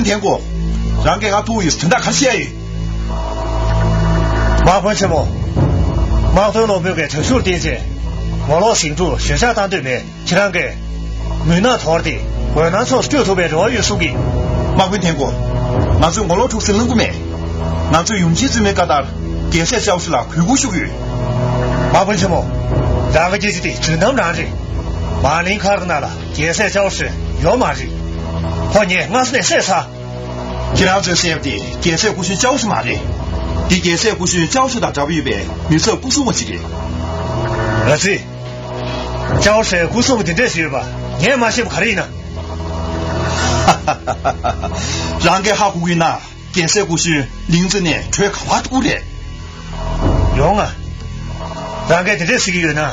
天国，让给俺赌一趁他看咸鱼。麻烦什么？麻烦老表给特殊点解，我老新主学校当对面，其他给没那套的，我那操就特别热于输给。麻烦天国，俺是我老出生人过面，俺是用机子没搞到，电视消失了，亏我属于。麻烦什么？让个姐姐的只能让人，马林卡的那了，电视消失要骂人。欢迎，俺是在晒啥？既然这些的电视不许教是嘛的，的电视不许教是到这预备，女生不是我几个。儿子，教是不是我的这些吧？你妈些不可以呢？哈哈哈哈哈！让给好不赢呐，电视不许领着呢，却靠他赌的。用啊！让给这些个人呢，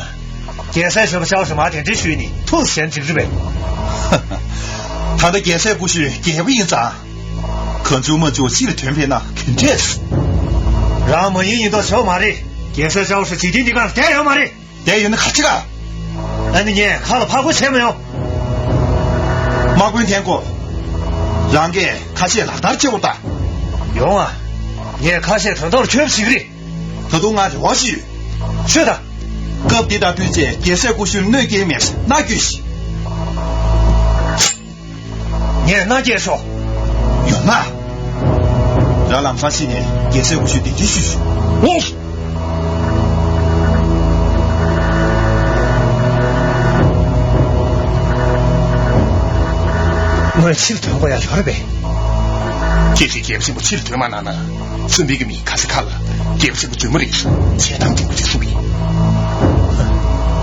电视什么教什么电这学呢，都是先进之辈。哈哈，他的电视不许电不赢账。可是我们做戏的团片呐，肯定是。让我们引到小马的，电视教是几天的干电影马的，电影的看这个。那你看了爬过钱没有？马滚天国，让给看些哪大交代？用啊！你看些看到了全部是的，他都按照我去。是的，隔壁的对接电视过去哪个面是哪个戏？你哪件说？有嘛？让俺发现呢，电视过去电视续。我起了头我要去了呗。这些电视我起了头嘛哪呢？准备个米开始看了，电视我专门的事，前当就不去处理。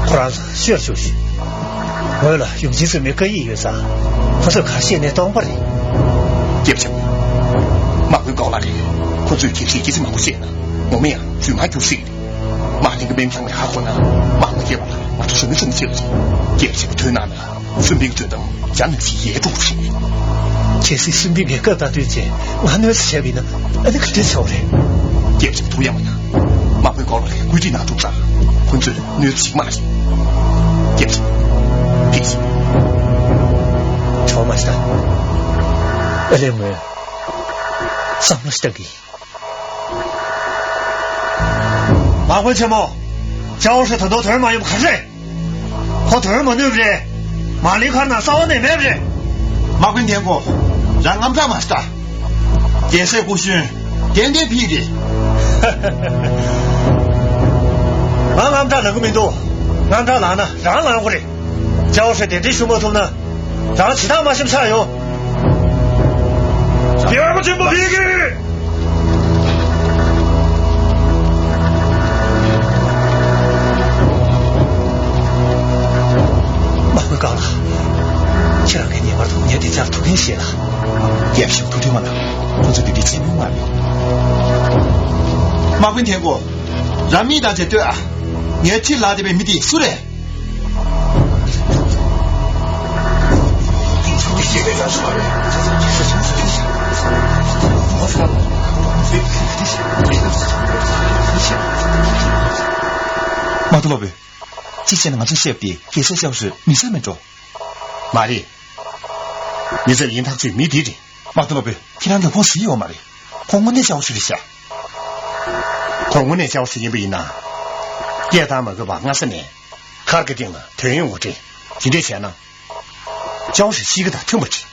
忽然需要休息。为了用几次没个意愿啥，不是看现在当不的。对不起，马会搞那里，或者电视机是马不写的，我们呀专门就是的。马那个边上的还混呢，马我接完了，我就是没什么休息。电视我推拿呢，顺便觉得将那些业主去。这是顺便给各大对接，俺那是前面呢，俺那个真巧的。电视图样嘛呀，马会搞那里，规定拿住啥，或者你起码去。电视，电视，超嘛是的。Eleme samlaştık. Mahvul çamo, çalışı tadı törmayı bu kaçı. O törma ne bre? Malikarna sağ ne bre? Mahvul tempo, rangam zamasta. Gese kuşun, dende pili. Rangam da ne kumindu? Rangam da ne? Rangam kuri. çalışı dende şu motorna. Rang其他嘛什么差有？第二个进步批给。马会搞了，这两个年娃童年得家图片写了，也是图片嘛呢，我这里的前面完了。马文天国，让米大姐对啊，你去哪里边米的输嘞？这个叫什么人？是什么事情？我操！马头老板，之前俺这些笔给些小事，你上面做。玛丽，你这引他最没底的。马头老板，听人家讲谁有玛丽？讲我那小事的下。讲我那小事因为呢，也他们个吧，50年，他决定了退任我这，今天钱呢，教是洗个他听不起。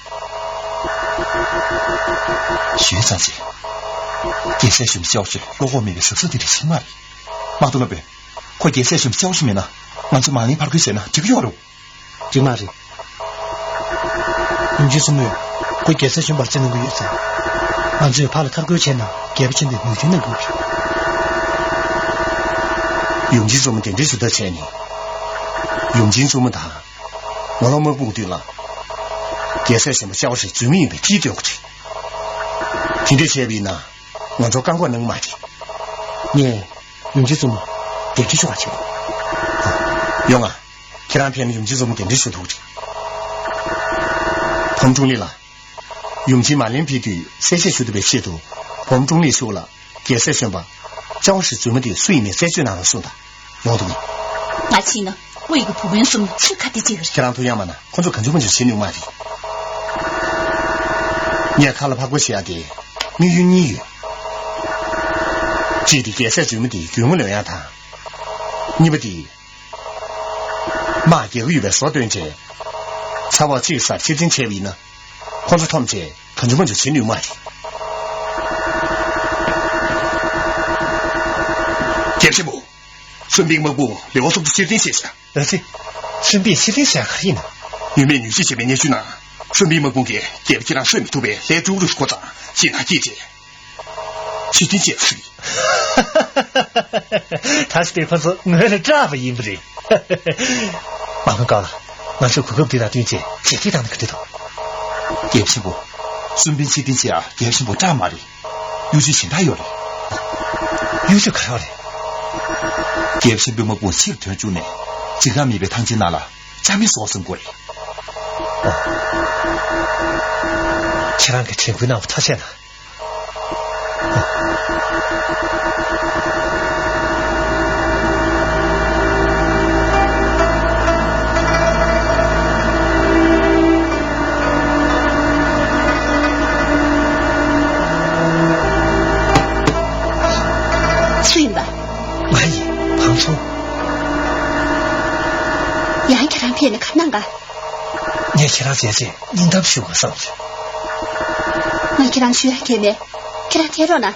学长姐，给些什么小事，如果没个实实的情玛丽。马头老板，会给些什么小事没呢？俺就马上跑个钱呢，这个要了。就玛丽。你就是没有，会给谁选把这能够有噻？俺只有怕了他够钱呢，给不钱的没就能够去。用金我们点的是的钱呢，用金我们他，我老母不对了，给谁什么小事最容易被踢掉过去。今天钱币呢，我就赶快能买的。你用金怎么点这句话情况？用啊，这两天用金我们点的是头的。彭总理了，用金马脸皮的这些学的被写到，彭总理说了，给谁选吧，教师专门的睡眠再去哪能送的，要得没？那亲呢？我一个普遍送去看的这个人。这两头样嘛呢，工作肯定就心里买的。你也看了怕过写的，你与你与，记得给谁专门的给我们两他，你不得，马一个月的少段节。才把这事提进前面呢，或者他们这肯定就心里买的。田师傅，顺便某部留宿的写点写下。对，顺便写点写可以呢。女面女婿这边也许呢，顺便某部给不起让顺便图边来主路扩张，其他姐姐，写点写是他是对方说我的这么赢不的，麻烦高了。俺是苦口对他对接，绝对当那个对头。叶师傅，顺便去点钱啊，叶师傅这么的，有些钱太有了，有就可要了。叶师傅我不去推住呢，这个米被烫进来了，咱们说声过来。前两个陈贵那不掏钱了。顺吧，满意，庞叔。杨一看片的看那个。你其他姐姐，应当去我上去。我给他学看没？给他贴着呢。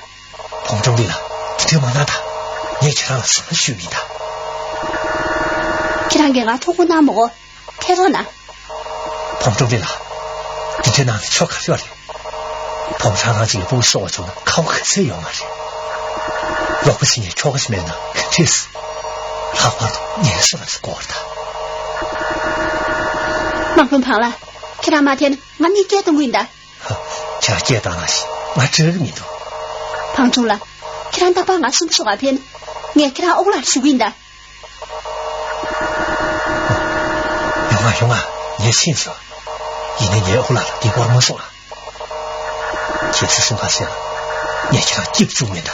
彭总理了，这条往哪打？你其他什么虚名的？给他给俺通过那么贴着呢。彭总理了，你这哪里巧克力了？彭厂长这个不说中，考可谁用啊？若不是你巧克力面呢，肯定是他花的年是不是过的？忙分胖了，给他马天，俺没接东西的。这接到那些，我这个你都。胖中了，给他打把俺什么说话片，你给他欧了去问的。用啊，你也信说，一年年欧了，你我没说了。这次生活线，你给他记不住面的。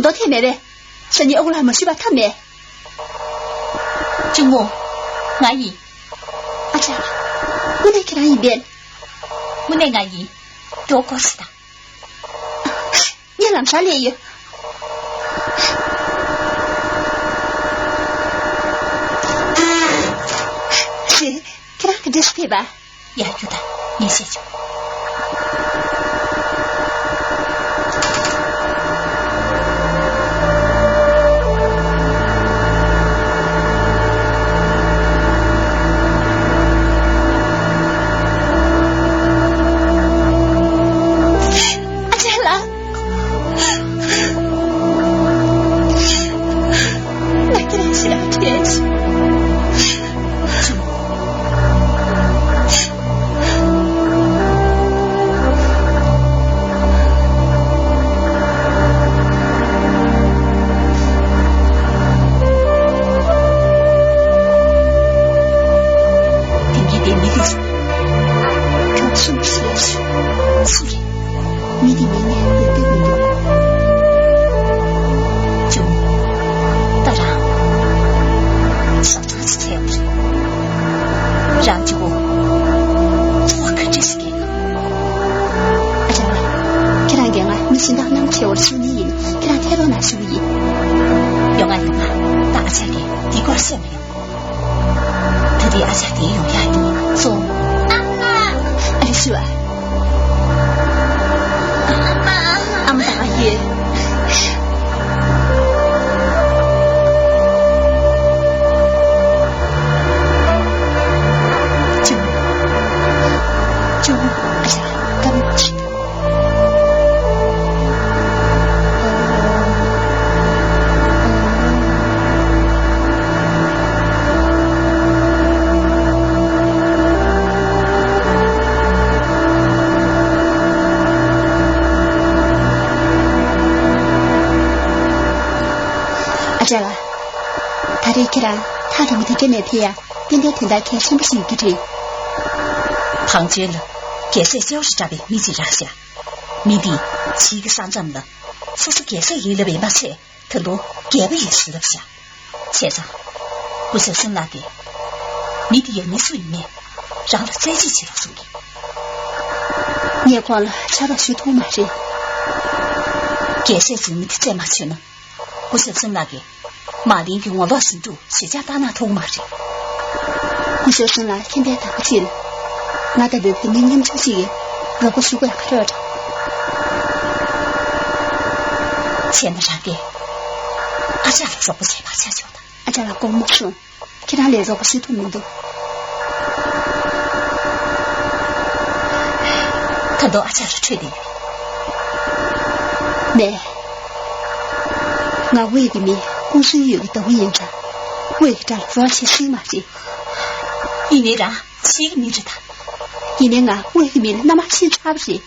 多天没呗，是你欧了没去把他没？正我，阿姨。阿姐，我来给他一遍。我那阿姨多过是的。你làm sao liền vậy? Cái đó cái bà. Dạ chú ta, nghe sẽ chú. 且我是你赢，给他太多难受赢。用啊，大家的地瓜馅没有？他的阿家的用呀的做哎是啊，阿姆大爷。这了，他这个人，他怎么的跟那天呀？今天听到开心不是个的。唐觉了，给谁就是这边米记上下，米的七个上阵了，说是给谁有了别把车，他路给不也是了下。先生，不是生那个，米的有你手里面，让了再去去了手里。你也光了，查到血统嘛是？给谁子你的在嘛去呢？不是生那个。马林给我老心住，谁家打那头马着？我说生了，天边打不起了，那得的明年出去，如果是怪可热着。钱的啥的？阿家说不才把钱交的。阿家老公木说，给他来如果是透明的。看到阿家是吹的。没，我为的面。公司有个抖音上，为个站了多少钱收嘛的？一年让7个名知道，一年啊，为个面那么钱差不是？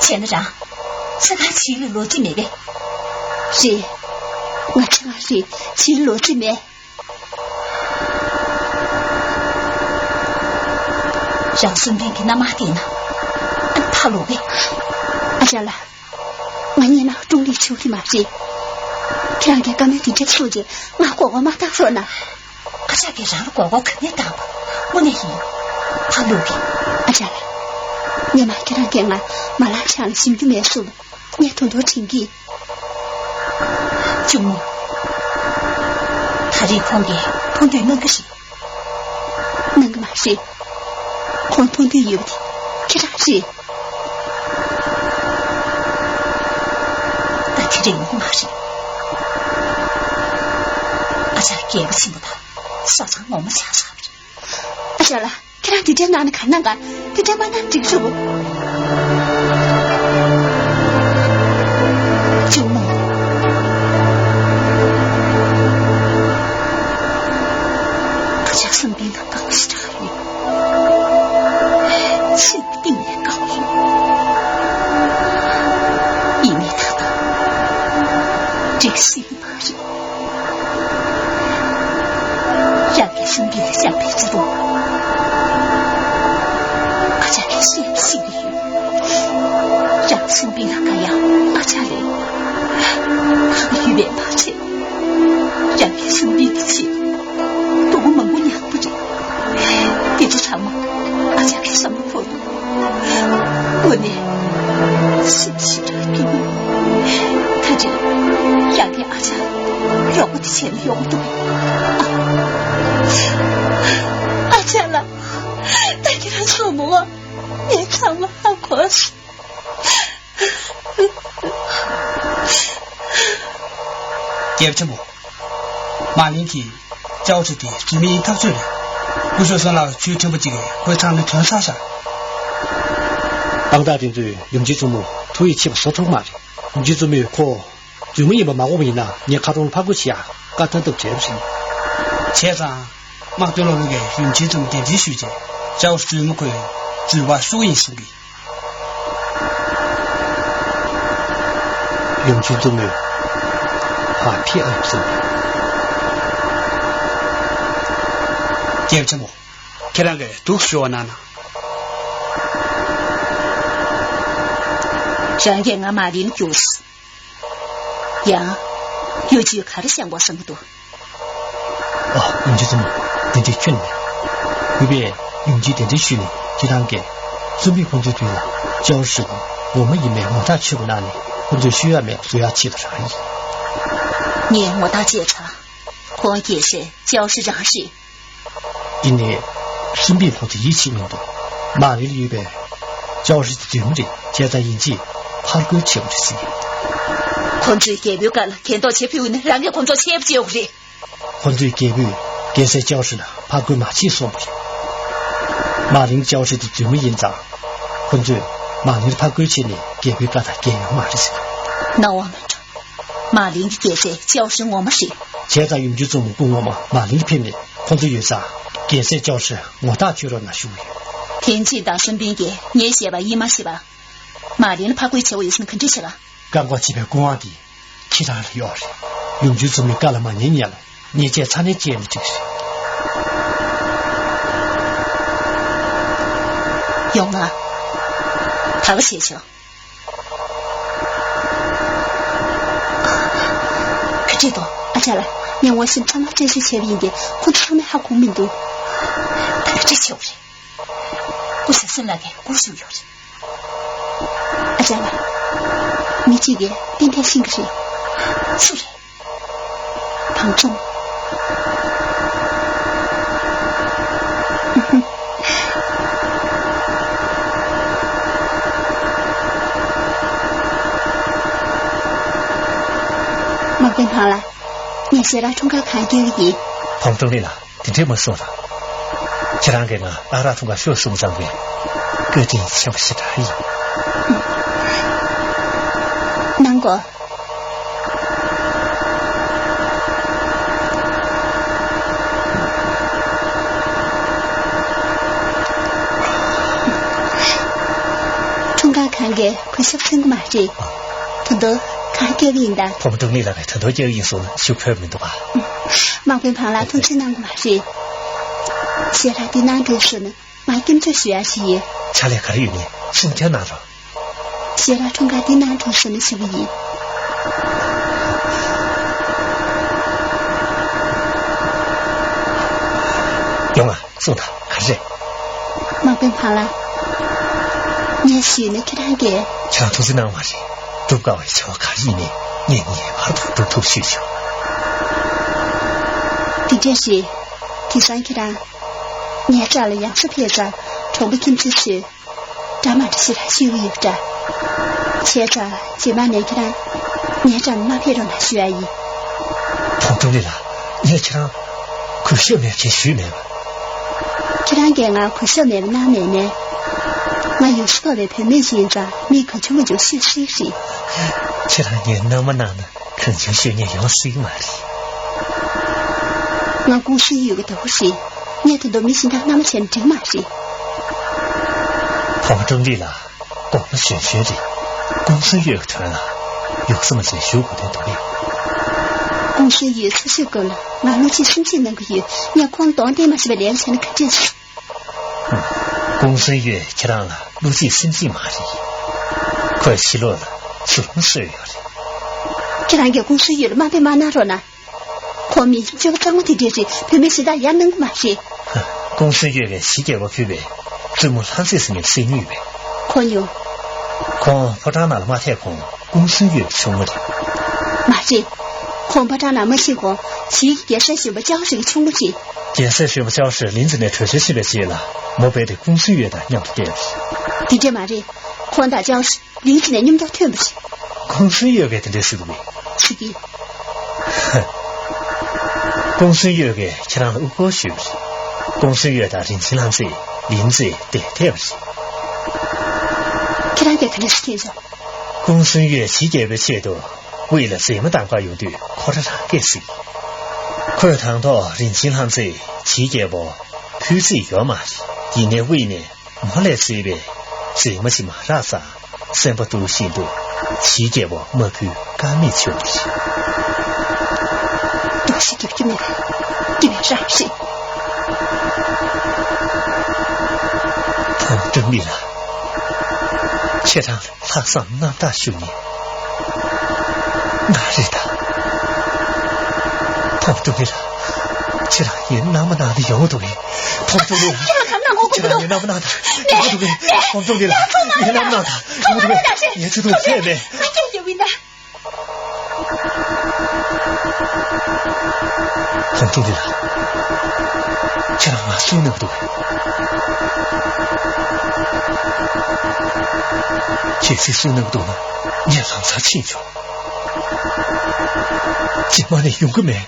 钱的让是他7个逻辑没呗？是，我听是7个逻辑没？让顺便给那妈的呢，他路呗。阿家了，我你那中立球的嘛是？这样给刚才听这书记，我哥哥妈打说呢。阿家给让了哥哥肯定打吧，我那意他路边。阿家了，你妈给他给俺马拉上了心就没数了，你统统请给。舅母，他这空的碰对那个谁？那个嘛谁？空碰对有的，这啥谁？那听这个嘛谁？阿家给不起的他，少长我们家啥子？阿家了，给他弟弟哪里看那个？弟弟妈那这个什么？舅母，阿家身边的刚是这样，心定也高兴，因为他的这个心吧是。让给身边的相配之路，阿家给谁心里让身边的那样阿家里，他预备把钱，让给身边的钱，多么我娘不着，别这场嘛，阿家给什么活动？我呢，心系着给你，他这让给阿家，让我的钱要不对阿家了，带给他什么？别看了，好可惜。对不起我，马林体教职的只没一套嘴里，不说算了，就听不几个，会唱的挺傻傻。当大定罪用几种么？土一起不说出嘛的，用几种没有可，就没一把马我们呢，你卡中爬过去啊，嘎登都接不起。前上马对了那个用几种电子书籍，只要是么可以，只把输赢输的。用几种没有？啊，偏爱不是。对不起我，看那个都需要难了。让给俺马林就是，呀，有句看着像我什么多。哦，用几种电子训练，后边用几电子训练，就当给准备工作对了，教师我们也没往他去过那里，混最需要没有最要记得啥意？你我到检查，我也是教师长事。因为身边同志一起面对，马里里边教师的责任，现在引起怕个情绪事。混最给不干了，天到前边呢，让个工作切不接不的。混最给不给谁教师了，怕个马气说不了。马林教师的责任引长，混最马林的怕个钱呢，给不干他给有马的事。那我们这马林的给谁教师我们谁？现在用就这么跟我们马林的片面，混最有啥？给谁教师我大觉得那属于。天气大身边给你写吧，姨妈写吧。马林的怕鬼钱我也是肯定写了。刚过几百公安的，其他的要的，用就这么干了嘛年了，你这差点见了就是。勇啊，他个写球。可这多，阿姐来，让我先唱到这些前面的，或者他们还公民多。他这球人，我是生来的古手有人。阿姐来，你这个变态性格是？是的，庞仲。马奔跑了，你写了冲个看给你。庞仲来了，你这么说的，这两个呢，拉拉冲个学生上边，各地想不起来意。难过。冲个看给快小声个嘛这，很多。看给领的，我们都没了呗，很多这个因素就快没多吧。马奔跑了，同时那个嘛是，现在的男主是呢，马跟着学习。查来看有呢，是天拿着。现在冲个的男主是呢，是不是？用啊，送他看谁？马奔跑了，你是呢？看他给。像同时那嘛是。都搞一瞧看一年，年把都偷学校。这件事，第三个人，你找了杨氏片子，从不听知识，咱们这些修有着，现在几万年看，你找马片上来学而已。同中的了，你也知道，可小妹去学妹吧？这两个啊，可小妹那妹妹。我有时候在陪妹现在，你可就就学习习。这两年那么难呢，肯定学年要水嘛的。我公司有个东西，你都没现在那么认真嘛是？黄中的了，我们学的，公司有团了，有什么在学过的都有。公司有次学过了，我估计申请那个月，你要光当点嘛是不连成的肯定是。公司月吃上了，估计申请嘛的，快起落了，就能收了。这两个公司月了，马被马拿着呢。后面这个张的这些，偏偏是大也能嘛是？公司月的细节我区别，怎么还是你生女呗？可有？看不长那马太空，公司月什么的？马是，看不长那么喜欢，其也是什么教室的穷的是？也是什么教室，林子的吹水系列些了。莫被的公司月的娘不对了。你这嘛的，宽大教室，林子的你们都听不起。公司月给的是的呗？是的。哼，公司月给吃上了五个学习，公司月的林子浪子，林子对对不起。这两个肯定是天上。公司月细节的切多，为了什么当官用的，可着啥给谁？可是谈到林子浪子，细节不，推是要嘛的。一年为年，我来这边，什么是马拉萨，什么都行动，细节我没去干没去的。都是给你们，你们啥事？他真的了，现场拉上那大兄弟，哪里的？他真的了，这两年那么大的摇对，他真的了。这两年那么大的，摇对，他真的了，你那么大的，摇对，你知道骗没？为难。红中的了，这让俺输那么多，这次输那么多呢，你也让他清楚。今晚你用个没？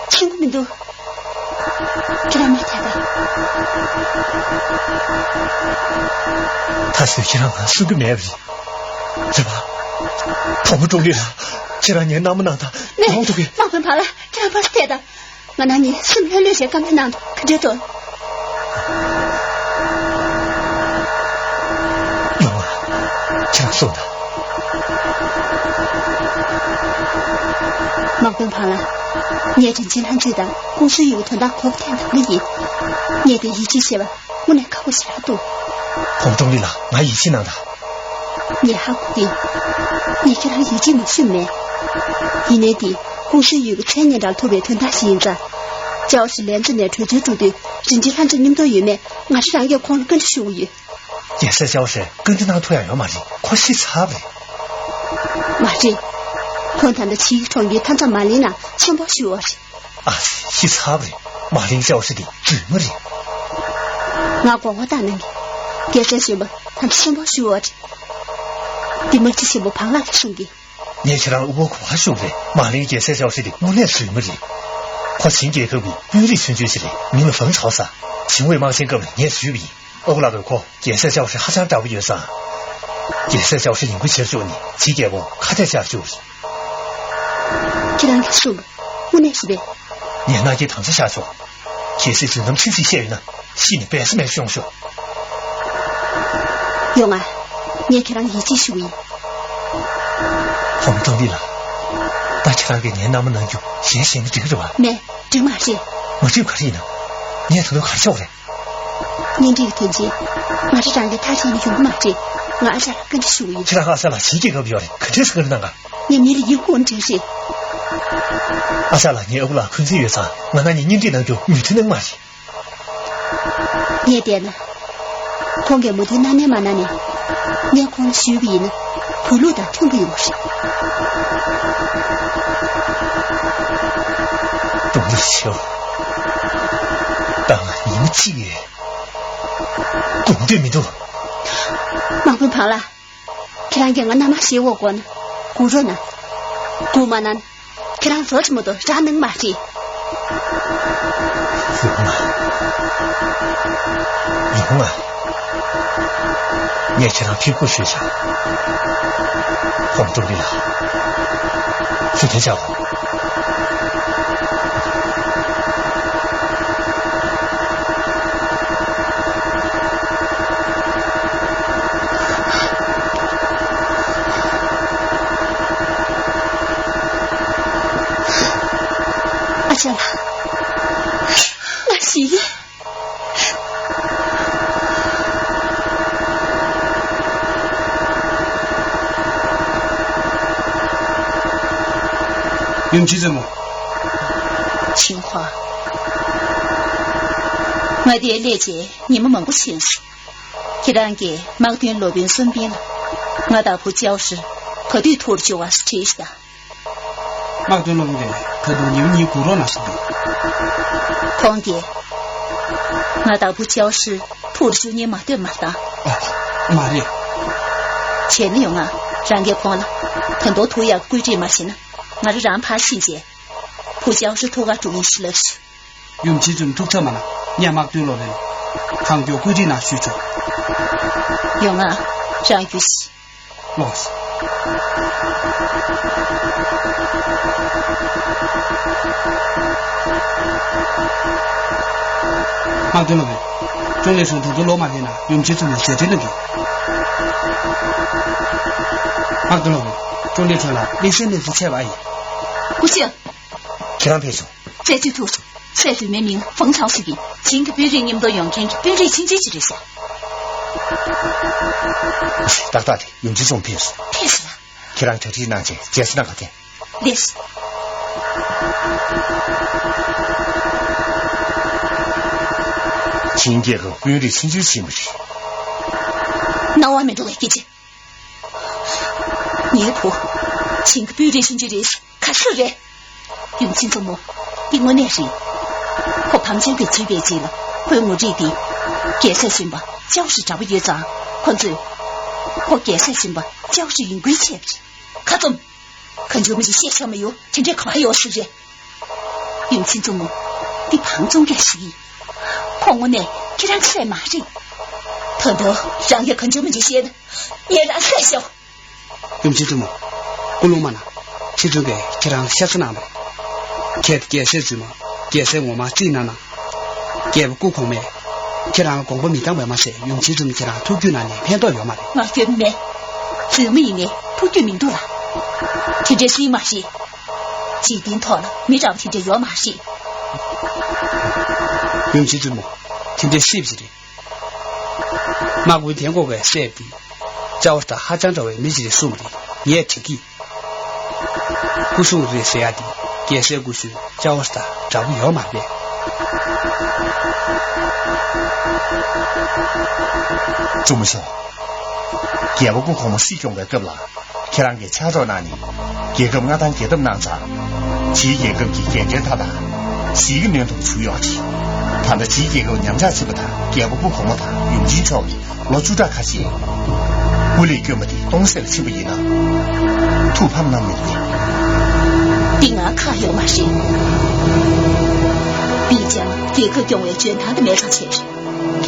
听过没都？给他买菜的。他是去让俺输个没而已，是吧？跑不中的了，这两年能不能他？那马奔跑了，这样跑是对的。我那你是不是留些刚才那的？可就多。有啊，这样送的。马奔跑了，你也真经常知道，公司有团到可不天堂的人，你也得一起写吧，我来考个写多。跑不中的了，俺一起能的。你还固定，你给他一直没训练。一年底，公司有个全年长特别团大新人，只要是连着年吹最主的，人家看着你们都有面，俺是让要狂跟着雄于。也是教师跟着那突然要马里，快洗擦呗。马里，空谈的起创业，他在马里呢，想把学的。啊，洗擦呗，马林教师的怎么的？俺光我打那个，给这些吧，他想把学的。你们这些不旁拉的兄弟，你去让我夸兄弟，马林也是教师的，我来什么的？我请给各位有理成就起来，你们分超啥？请为忙先各位也虚比，欧拉的课也是教师还想找个学生，也是教师因为接受你，几点我还在家就是。这两个说，我来是的。你那一堂子下去，也是只能亲自写呢，心里边是没凶手。勇啊！你给他一起输赢，我们中立了，但其他给年能不能就先行的这个吧？没，这马是。我这可以呢，你也都看笑嘞。您这个天气，我是长个大型的用马这，我儿子跟着输赢。其他阿三了，几个不要的，肯定是个那个。你米里一混真是。阿三了，你欧了，困在月上，我那你这能就女的能马的。你点呢？光给木头那年嘛那年。你要光虚比呢，回路的挺不用事。懂得笑，当你们姐，滚对面都。马不跑了，给他养个那么些我过呢，顾着呢，顾嘛呢，给他说这么多，咋能马的？有啊，有啊。你也去让屁股学下，我们中立了，昨天下午，阿香啊，我洗。用记着么？青花，我的理解你们蛮不清楚，既然给马丁罗宾身边了，我大铺教师可对托就啊是这些的。马丁罗宾的，可都你古罗那是的。况且，我大铺教师托就你马对马的。马里，前面用啊，让给碰了，很多图也归这马行了。我是让怕细节，不教是托个主意是了是。用几种突特嘛呢？你马对了嘞，看就规定那需求。用啊，让于是。老师。马对了呗，中间上头都老马的呢，用几种写真的给。马对了呗，中间出来，你现在是切玩意。不行，其他别说，这就图书，赛水明明，逢场水平，请个别人你们都用真，别人请这几这些。大大的用这种骗术，骗死了。其他特地那些解释那个的，烈士。情节和规律情节起不去，那外面都来给去。你婆，请个别人兄弟的事，看是人，用心怎么？比我那人，我旁边给随便接了，回我这地，给谁行吧？就是找不越长，况且我给谁行吧？就是用归钱。看总，看就没是写上没有，听这可还有时间。用心怎么？你旁中干事，况我呢，给人晒马人。特多让也很久没去写的，也让太小。用心怎么？我弄嘛呢？其中的给人写出来嘛？给谁子嘛？给谁我嘛最难了？给不空没？给人广播米当外嘛谁？用心怎么给人突举那呢？偏到有嘛的？我觉得没，这么一年突举民多了，听这谁嘛谁？几点讨了？没让听这有嘛谁？用心怎么？听这谁不是的？马国天国个设计，在我的哈江周围没几的数的，也挺低。故事的谁啊的，也是故事，在我的找不了马边。这么说，也不过我们使用的个啦，给人给掐着那里，给个我当给的难查，其给个给简简他的，几个年头出要去。他的几个娘家去不他，也不过他用心教育，老主张看些，为了给我们的东西的去不赢了，土他们那没的。丁阿卡有嘛事？毕竟这个中为捐他的没啥钱是。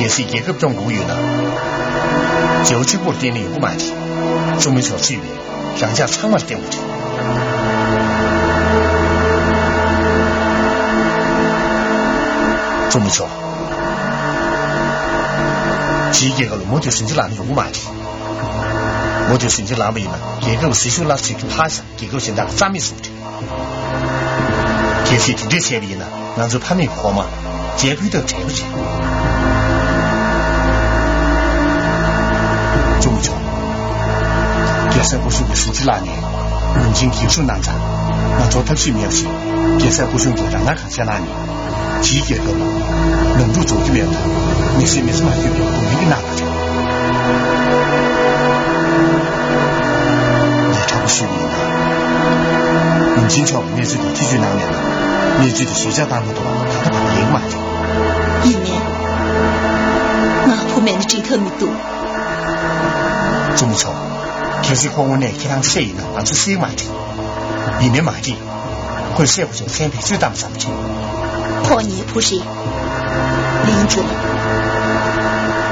也是一个中国人呢，就这部电影不买的，这么小区别，人家常玩电不的。这么说，几个了，我就甚至哪里有买的，我就甚至哪里呢？这个是说拿去爬上，这个现在反面说的，这些听这些里呢，让这攀比活嘛，结果都这不去。这么说，这些不是我甚至哪年，人经技术难产，那做他去面试，这些不是我让他看下哪年。几个个能够走这边的，你是没什么有都没给拿过去。你差不是你呢？你经常你自己提取难免的，你自己学校当不多，他都把你赢买的。一年，那后面的这特没多。这么说，可是和我那给他谁呢？那是谁买的？一年买的，会谁不就3倍最大上不去？破你不是领主，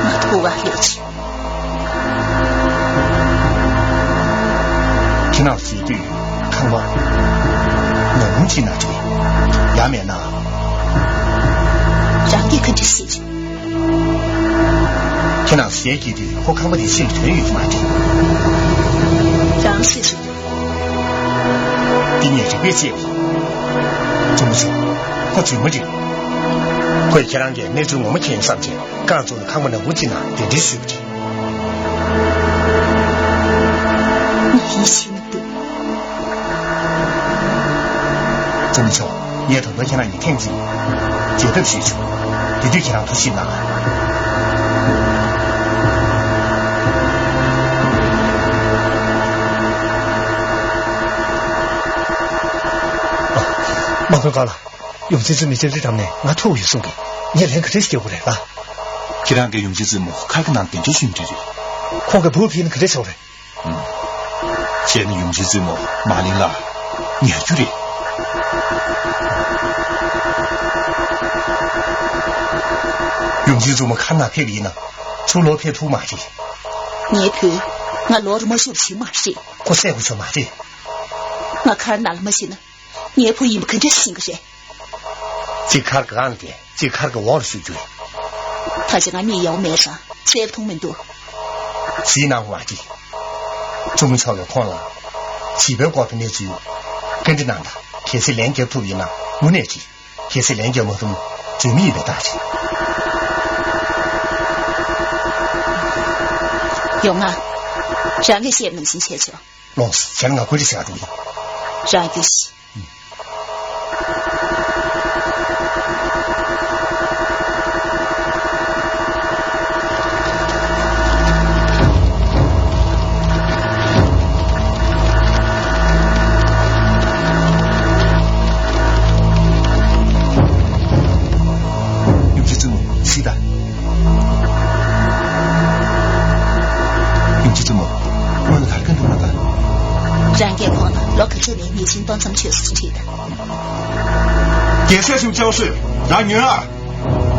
我突然有去。听到几句，看我能进那这里，下面呢，让你跟着写去。听到写几句，我看我的心成语买的，让写去。今年就别写了，这么说。我怎么的？会给人家那种我们天上去，刚做的看我的无尽啊，点点水的。你心的。这么说，也头都给人你听见，觉得需求，你就给人都心了。毛哥高了。用心之美这张呢，我托我送给你，连个这些过来了。给人给用心之母开个难点这兄弟的，看个普遍可这说的。现在用心之母马林了，你还觉得？用心之母看那片里呢，除了片土马的。你看，我攞咗么手去马谁？我谁会说马的？我看哪了么行呢？你不一不跟着信个谁？这看个案件，这看个王的水准。他是俺米要买上，谁不同门多？西南外地，中国超越看了，700多分的只有，跟着男的，开始连接土地呢，5年级，开始连接么东，最密的大气。用啊，让个些能行些去。老师，现在我规矩下注意。让个些。怎么？我那还跟着我的。然给况呢，老可这里你心当怎么去死去的？给学生教授，让女儿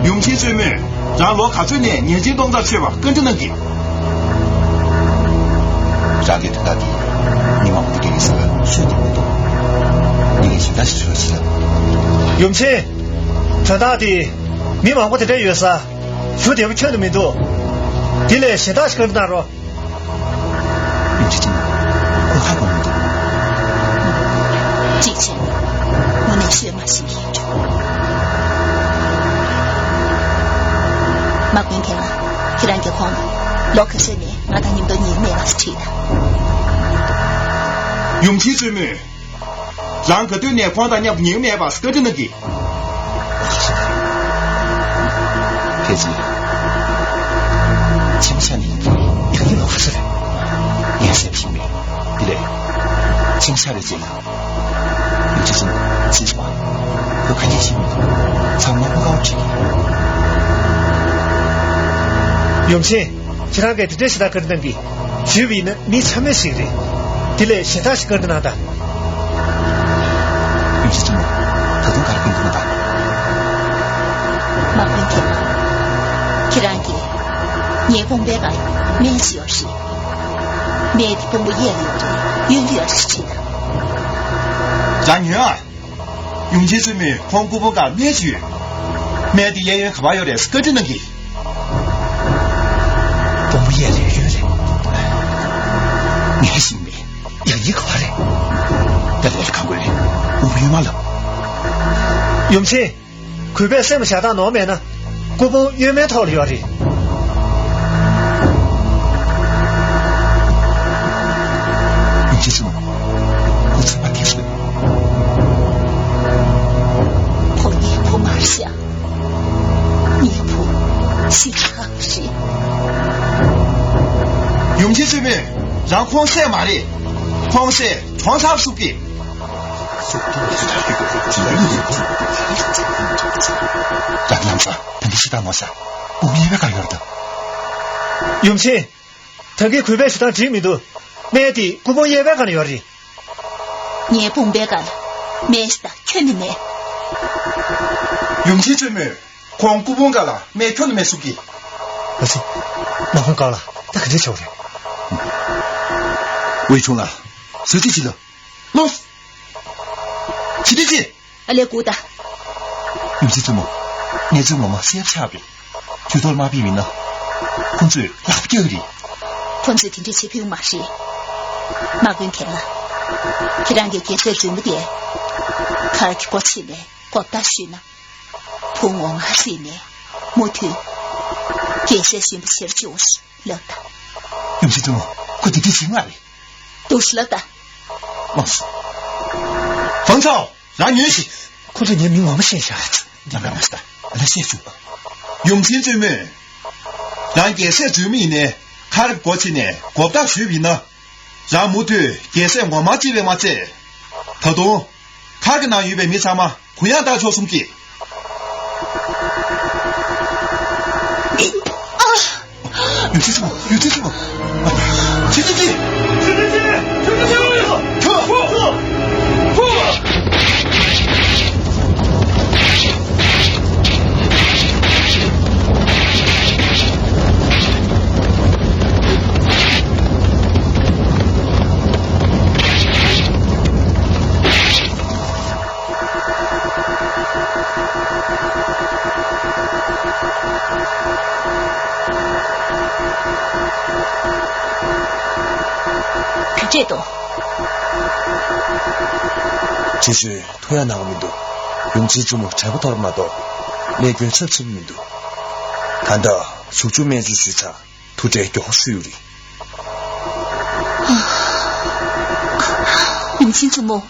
勇气最美，让老卡最年年纪当大去吧，跟着能给。让给他大弟，你妈妈的给你啥？学的不多，你给现在是学习了。永清，他大弟，你妈妈的这月啥？学的不全都没多，你来现在是跟着哪着？永清怎么？我还不能懂。之前我那学嘛心严重，马滚天了，既然给慌了，老可是你，俺当你们都年没了是去的。勇气最美，让个对年光大年不年面吧，是跟着能给。孩子，请不下你，有你老实的，颜色平面，对嘞，请下来这样。有这种计划，我看见新闻，咱们不高兴。永清，其他给的这是他跟着能给，学比呢，你才没谁的，你来现在是跟着哪的？有这种，他都搞得跟着哪？马滚天了。既然给年公别干免小事，免的公布夜里有的事情的。让女儿勇气最美，黄姑不干免去，免的演员可把有的是跟着能给。公布夜里有的，你还行没？有一块的，但我是看过来，我没有马了。永清，快别什么下大脑面呢？国风原面套里要的。永清什么？我只把提出来。破年铺马下，年铺是好事。勇气最美，让黄山马里，黄山长沙书记。让男子，他的是大毛下，我们也别干的。永清，他给快别是当知名度，免的国风也别干的要的。年不别干了，免是的，全的免。勇气最美，黄姑不干了，免全的免书记。不是，麻烦高了，他肯定晓得。魏冲了，谁进去了？老师，起得起。来鼓的。永清怎么？你怎么嘛？谁差别？就到了马屁民了，公子老丢的。公子听着欺负马事，马滚天了，既然给结束这么点，看去过去呢，过大学呢，普我们还是呢，木头，结束宣布写就是了的。永清怎么？快点提醒来。都是了的。王师，冯超，让女婿，或者年名我们写下来。两个王师的，来写书吧。勇气最美，让结束这么呢，看了过去呢，过不到水平呢，让木头结束我妈这边嘛这，他都看个那预备没啥嘛，同样大学送给。有些什么？有些什么？起得起。这种其实同样拿我们的用基之母差不多嘛多每个设置民度看到苏州面积市场图这多水里永清祖母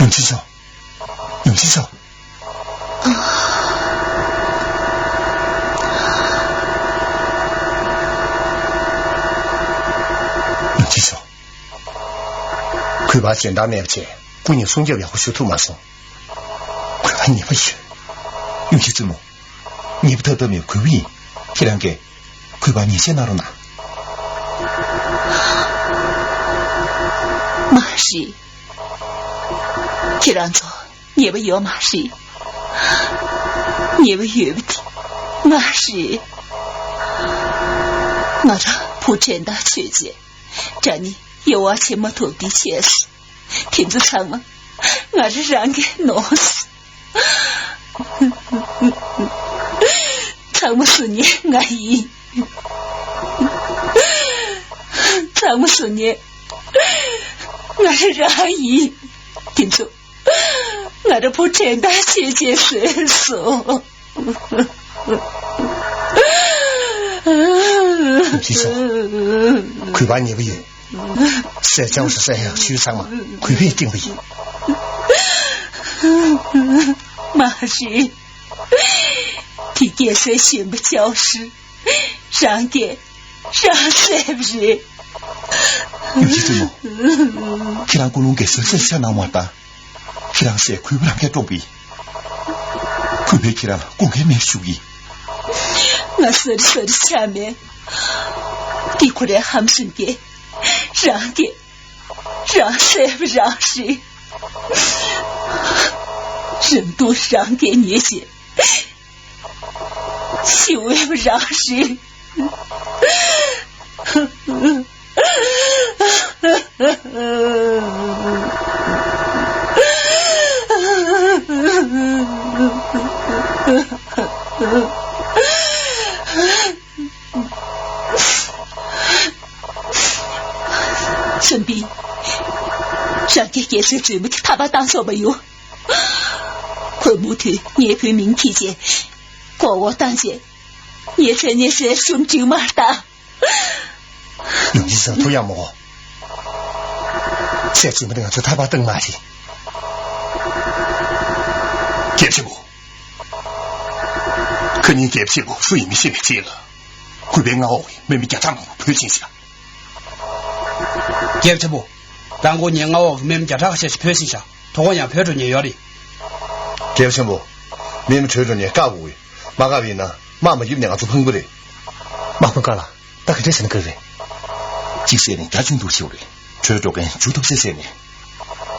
永清少永清少永清少快把简单面前姑娘送教也会学徒马上快把你不学永清祖母你不特得没快为这两个快把你先拿着拿马氏，既然说你们有马氏，你们有的马氏，我这不真的确切，这里有我这么多的确实，听着唱嘛，我是让给弄死。唱不死你，阿姨。唱不死你，我是阿姨。听住，我这不真的姐姐岁数。皮叔，亏把你不有，谁叫是谁呀？虚伤嘛，亏别定不有。马氏，你给谁选不教师，让给让谁不是？有几种么？既然公龙给谁谁相当么大，既然谁亏不让给装备，亏别既然公给没收益。我说的前面，你过来喊声给，让给让谁不让谁？人都让给你些，就为不让谁？顺便让给谁追不他把当做没有。回母头也可以明体见，过我当见，也才你是胸襟马大。有意思，不要么？现在不能就他把灯买去。姐师傅，可你姐师傅所以没心里接了，会被熬妹妹家长推进下。姐师傅，让我年熬妹妹家长先去推进下，同样推着你要的。姐师傅，妹妹推着你干活，马家人呢？妈妈有两个做碰过的，马不干了，大概这是那个人。这些年家境都修了，推着跟主动这些年，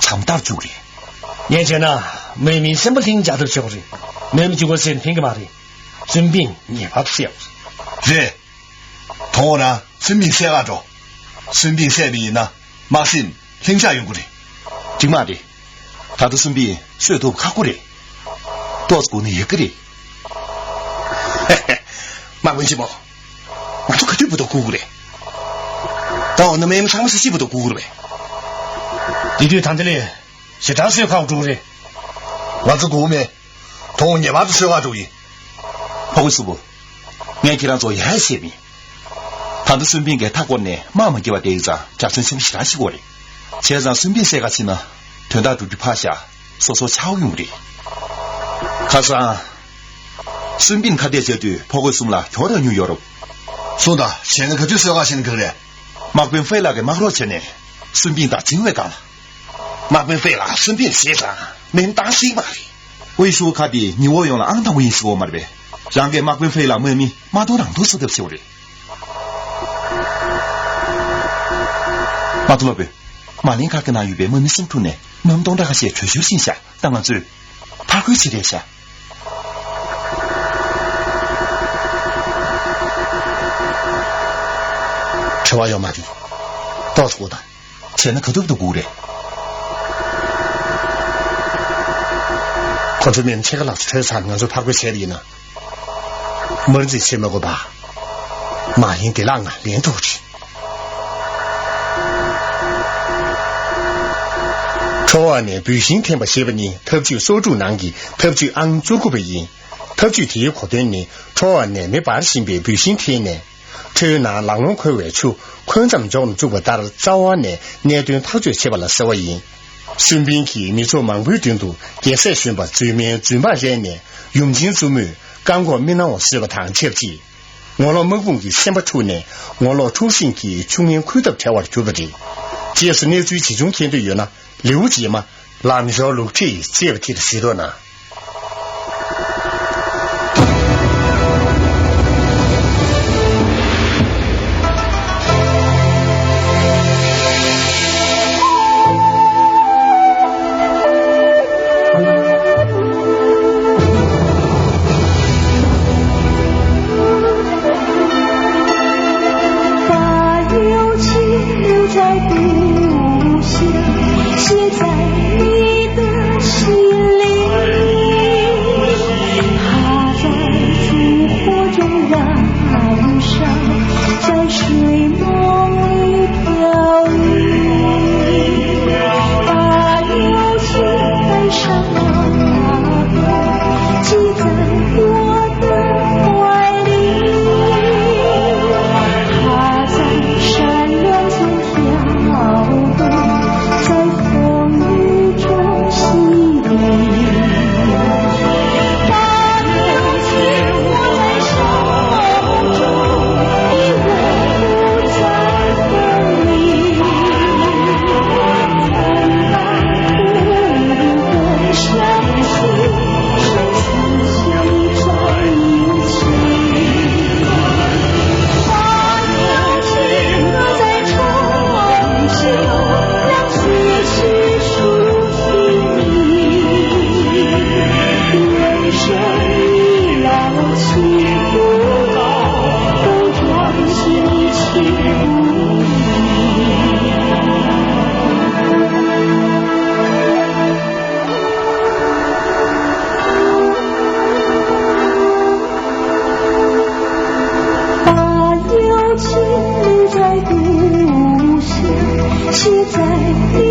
长大住了。年前呢，妹妹什么听家都晓得，妹妹就我先听个嘛的，生病也怕晓得。是，同我呢，生病谁来着？生病谁病呢？马信听下用过的，今嘛的，他的生病谁都看过的。多是国内一个的，嘿嘿，马文西么？我都可对不到姑姑的，到那妹妹长不是西不到姑姑的呗？你对谈这里是当时靠住的，我是姑妹，同我也把这说话注意。不过师傅，俺既然做也还些米，他的孙膑给他过呢，妈妈给我点一张，加上什么其他西过的，现在孙膑谁个去呢？听到出去趴下，说巧用的。可是啊，孙膑他爹绝对跑过送了漂亮女友了。说的，现在可就是要现在可的。马兵飞了给马罗钱呢，孙膑打精卫干了。马兵飞了，孙膑先生没人打谁嘛的。为说他的你我用了安当为说嘛的呗，让给马兵飞了妹妹马多朗都是得修的。马多老贝，马林卡跟那预备妹妹生出呢，我们懂得那些吹嘘现象，当然是他会去联想。吃完药嘛的，到处的，现在可都不顾的。可是面前个老师车上，我就怕过车里呢，没人在前面个吧，马英给浪啊，连头去。初二年北新天不写不呢，特就所住难的，特就按做过不赢，特就体育课段呢，初二年没把性别北新天呢。这拿狼人快外出，宽咱们叫我们中国大的早晚呢，年段他就写不了10万元。顺便去你做满位定度，也是宣布最面最慢人呢，用尽做满，刚过闽南话是个堂切记。我老门风的想不出呢，我老重新去穷人亏得条话做不的。这是你最其中天的有呢，了解吗？南小路这这不提的许多呢。写在